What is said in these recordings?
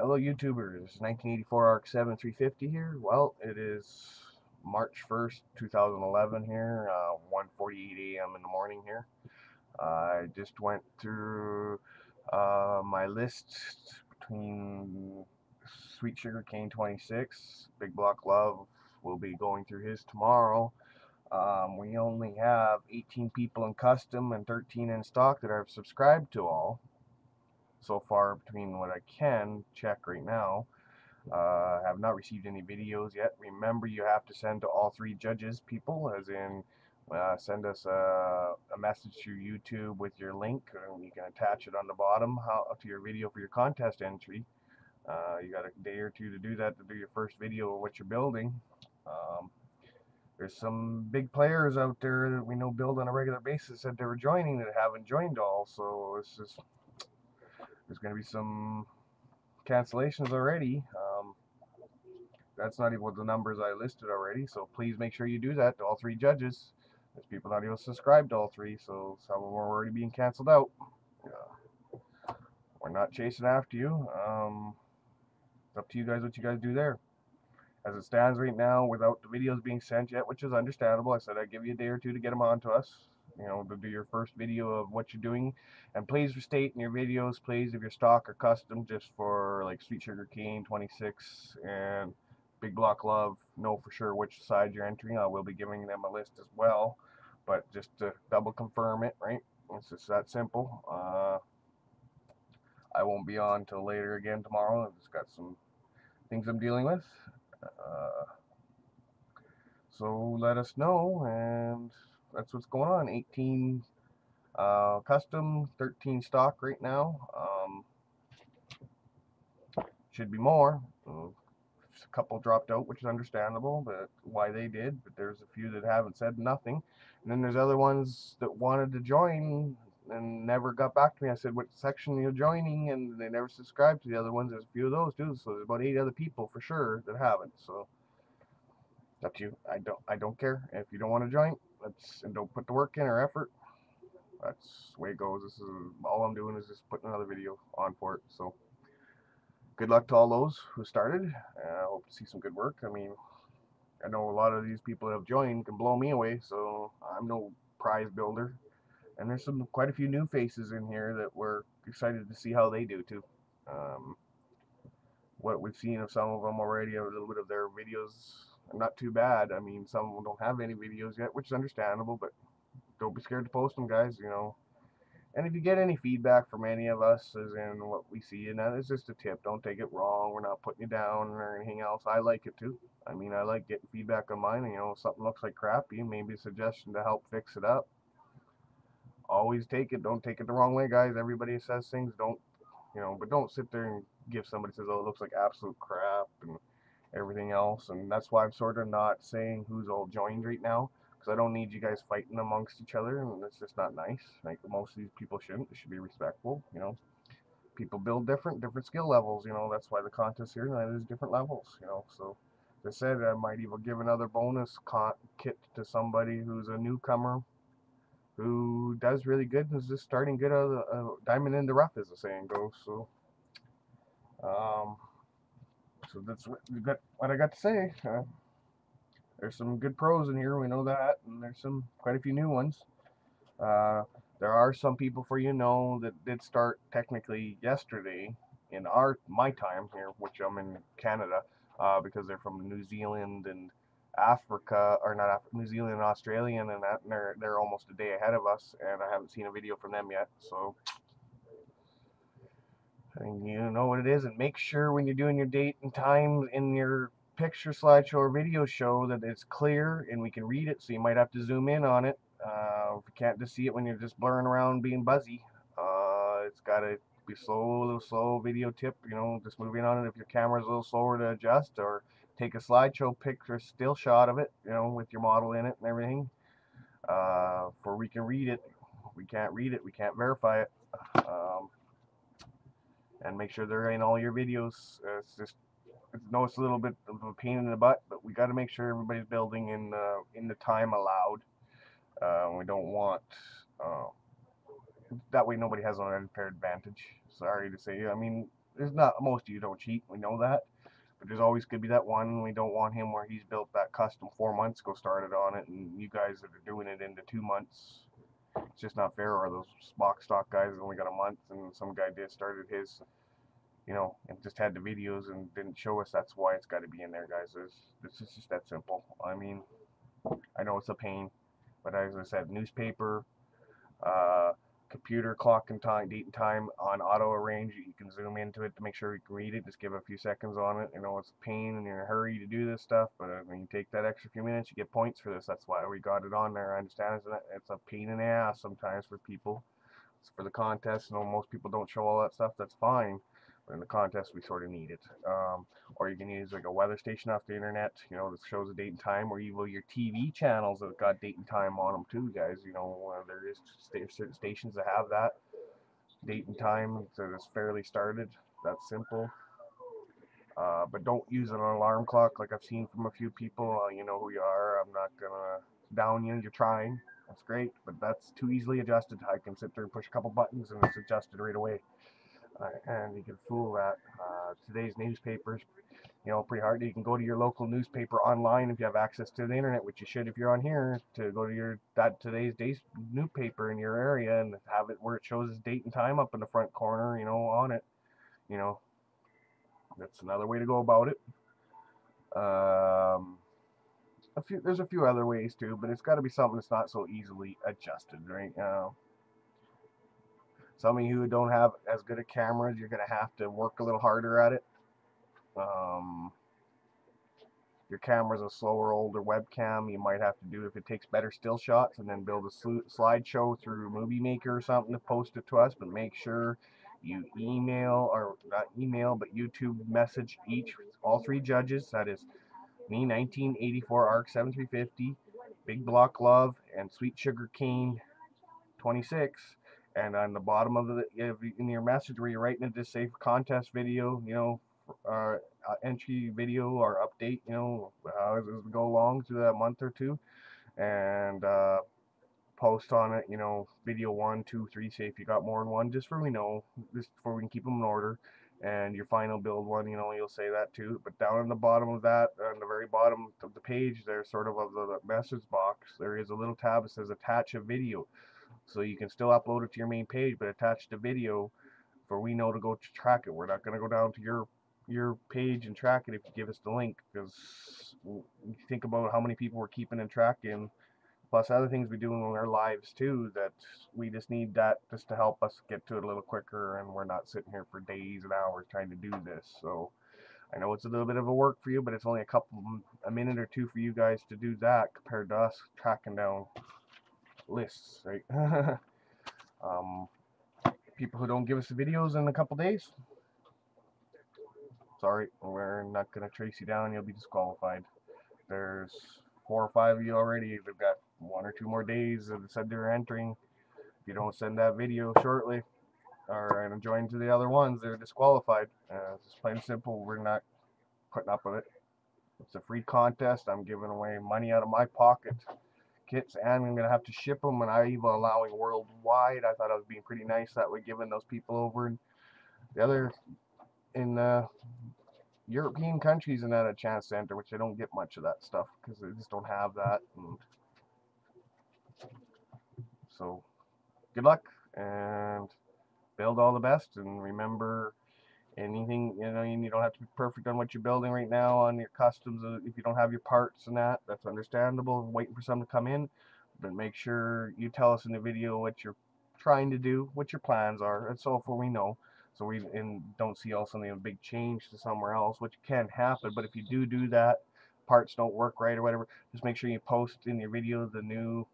Hello YouTubers, 1984 ARC 7 350 here. Well, it is March 1st, 2011 here, 1:48 a.m. in the morning here. I just went through my list between Sweet Sugar Cane 26, Big Block Love will be going through his tomorrow. We only have 18 people in custom and 13 in stock that I've subscribed to all so far between what I can check right now. Have not received any videos yet. Remember, you have to send to all three judges people, as in send us a message through YouTube with your link, and you can attach it on the bottom to your video for your contest entry. You got a day or two to do that, to do your first video of what you're building. Um, there's some big players out there that we know build on a regular basis that they were joining that haven't joined all, so there's going to be some cancellations already. That's not even what the numbers I listed already, so please make sure you do that to all three judges. There's people not even subscribed to all three, so some of them are already being canceled out. We're not chasing after you. It's up to you guys what you guys do there. As it stands right now, without the videos being sent yet, which is understandable, I said I'd give you a day or two to get them on to us. To do your first video of what you're doing. And please state in your videos, please, if your stock or custom, just for like Sweet Sugar Cane 26 and Big Block Love, know for sure which side you're entering. I will be giving them a list as well, but just to double confirm it, right? It's just that simple. I won't be on till later again tomorrow. I've just got some things I'm dealing with. So let us know, and that's what's going on. 18 custom, 13 stock right now. Should be more. A couple dropped out, which is understandable, but why they did. But there's a few that haven't said nothing. And then there's other ones that wanted to join and never got back to me. I said, what section are you joining? And they never subscribed to the other ones. There's a few of those too. So there's about 8 other people for sure that haven't. So it's up to you. I don't care. If you don't want to join, and don't put the work in or effort, that's the way it goes. This is all I'm doing, is just putting another video on for it. So good luck to all those who started. I hope to see some good work. I mean, I know a lot of these people that have joined can blow me away, so I'm no prize builder. And there's quite a few new faces in here that we're excited to see how they do too. Um, what we've seen of some of them already, a little bit of their videos, are not too bad. I mean, some of them don't have any videos yet, which is understandable, but don't be scared to post them, guys. And if you get any feedback from any of us, as in what we see, and that is just a tip, don't take it wrong. We're not putting you down or anything else. I like it too. I mean, I like getting feedback on mine. If something looks like crappy, maybe a suggestion to help fix it up. Always take it. Don't take it the wrong way, guys. Everybody says things. But don't sit there and give somebody says, oh, it looks like absolute crap and everything else. And that's why I'm sort of not saying who's all joined right now, because I don't need you guys fighting amongst each other, and it's just not nice. Like, most of these people shouldn't. They should be respectful. People build different skill levels. That's why the contest here tonight is different levels. So as I said, I might even give another bonus kit to somebody who's a newcomer who does really good and is just starting good out of the diamond in the rough, as the saying goes. Um, so that's what I got to say. There's some good pros in here, we know that, and there's quite a few new ones. Uh, there are some people that did start technically yesterday in my time here, which I'm in Canada, because they're from New Zealand and Africa, or not Africa, New Zealand and Australian, and they're almost a day ahead of us, and I haven't seen a video from them yet. So, and you know what it is, and make sure when you're doing your date and time in your picture slideshow or video show that it's clear and we can read it. So you might have to zoom in on it. If you can't just see it when you're just blurring around being buzzy, it's got to be slow, a little slow video tip. Just move in on it if your camera's a little slower to adjust, or take a slideshow picture, still shot of it, with your model in it and everything. For we can read it. If we can't read it, we can't verify it. And make sure they're in all your videos. I know it's a little bit of a pain in the butt, but we got to make sure everybody's building in the time allowed. We don't want that way nobody has an unfair advantage. Sorry to say. I mean, there's not, most of you don't cheat, we know that. But there's always going to be that one. We don't want him where he's built that custom 4 months ago, started on it, and you guys that are doing it into 2 months. It's just not fair. Or those box stock guys that only got a month, and some guy started his, and just had the videos and didn't show us. That's why it's got to be in there, guys. It's just that simple. I mean, I know it's a pain, but as I said, newspaper, uh, computer clock and time, date and time on auto arrange. You can zoom into it to make sure you can read it. Just give a few seconds on it. It's a pain and you're in a hurry to do this stuff, but when you take that extra few minutes, you get points for this. That's why we got it on there. I understand it's a pain in the ass sometimes for people. It's for the contest. Most people don't show all that stuff. That's fine. But in the contest, we sort of need it. Or you can use like a weather station off the internet, that shows the date and time, or even your TV channels that have got date and time on them too, guys. There is certain stations that have that date and time that is fairly started. That's simple. But don't use an alarm clock like I've seen from a few people. You know who you are. I'm not gonna down you. You're trying. That's great, but that's too easily adjusted. I can sit there and push a couple buttons and it's adjusted right away. And you can fool that. Today's newspapers, pretty hard. You can go to your local newspaper online if you have access to the internet, which you should if you're on here, to go to today's newspaper in your area and have it where it shows its date and time up in the front corner, on it. That's another way to go about it. There's a few other ways too, but it's got to be something that's not so easily adjusted, right? Some of you who don't have as good at cameras, you're going to have to work a little harder at it. Your camera's a slower, older webcam. You might have to do, if it takes better still shots, and then build a slideshow through Movie Maker or something to post it to us. But make sure you email, or not email, but YouTube message all three judges. That is me, 1984 ARC 7350, Big Block Love, and Sweet Sugar Cane 26. And on the bottom of in your message where you're writing it, just say contest video, entry video or update, as we go along through that month or two, and post on it, video 1, 2, 3, say if you got more than one, just for just before we can keep them in order. And your final build one, you'll say that too. But down on the bottom of that, on the very bottom of the page, there's sort of the message box, there is a little tab that says attach a video. So you can still upload it to your main page, but attach the video for we know to go to track it. We're not going to go down to your page and track it if you give us the link, because you think about how many people we're keeping and tracking, plus other things we do in our lives too, that we just need that just to help us get to it a little quicker, and we're not sitting here for days and hours trying to do this. So I know it's a little bit of a work for you, but it's only a minute or two for you guys to do that compared to us tracking down lists, right? People who don't give us the videos in a couple days, sorry, we're not going to trace you down. You'll be disqualified. There's 4 or 5 of you already. They've got 1 or 2 more days that said they're entering. If you don't send that video shortly or join to the other ones, they're disqualified. It's just plain and simple. We're not putting up with it. It's a free contest. I'm giving away money out of my pocket, kits, and I'm going to have to ship them, and I'm even allowing worldwide. I thought I was being pretty nice that way, giving those people over in the other European countries and at a chance center, which they don't get much of that stuff because they just don't have that. And so good luck and build all the best, and remember, anything, you don't have to be perfect on what you're building right now on your customs. If you don't have your parts and that's understandable, waiting for some to come in, but make sure you tell us in the video what you're trying to do, what your plans are. That's all for we know, so we don't see also a big change to somewhere else, which can happen. But if you do that, parts don't work right or whatever, just make sure you post in your video the new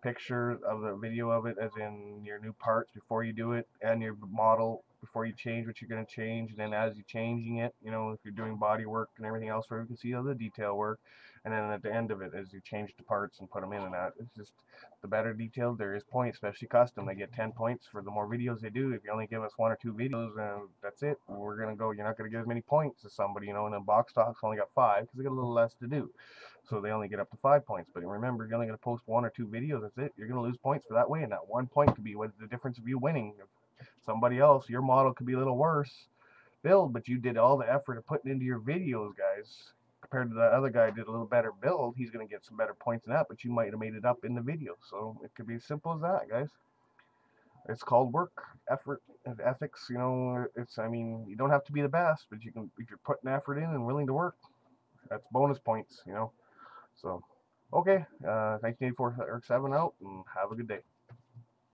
picture of the video of it, as in your new parts before you do it, and your model before you change what you're going to change. And then as you're changing it, if you're doing body work and everything else, where you can see all the detail work. And then at the end of it, as you change the parts and put them in and that, it's just the better detailed there is points, especially custom. They get 10 points for the more videos they do. If you only give us 1 or 2 videos and that's it, you're not going to get as many points as somebody, and then box stocks only got 5 because they got a little less to do. So they only get up to 5 points. But remember, you're only going to post 1 or 2 videos. That's it. You're going to lose points for that way, and that 1 point could be what the difference of you winning. If somebody else, your model could be a little worse, build, but you did all the effort of putting into your videos, guys. Compared to the other guy who did a little better build, he's going to get some better points in that, but you might have made it up in the video. So it could be as simple as that, guys. It's called work, effort, and ethics. You know, I mean, you don't have to be the best, but you can, if you're putting effort in and willing to work, that's bonus points, you know. So, okay, 1984 7 out, and have a good day.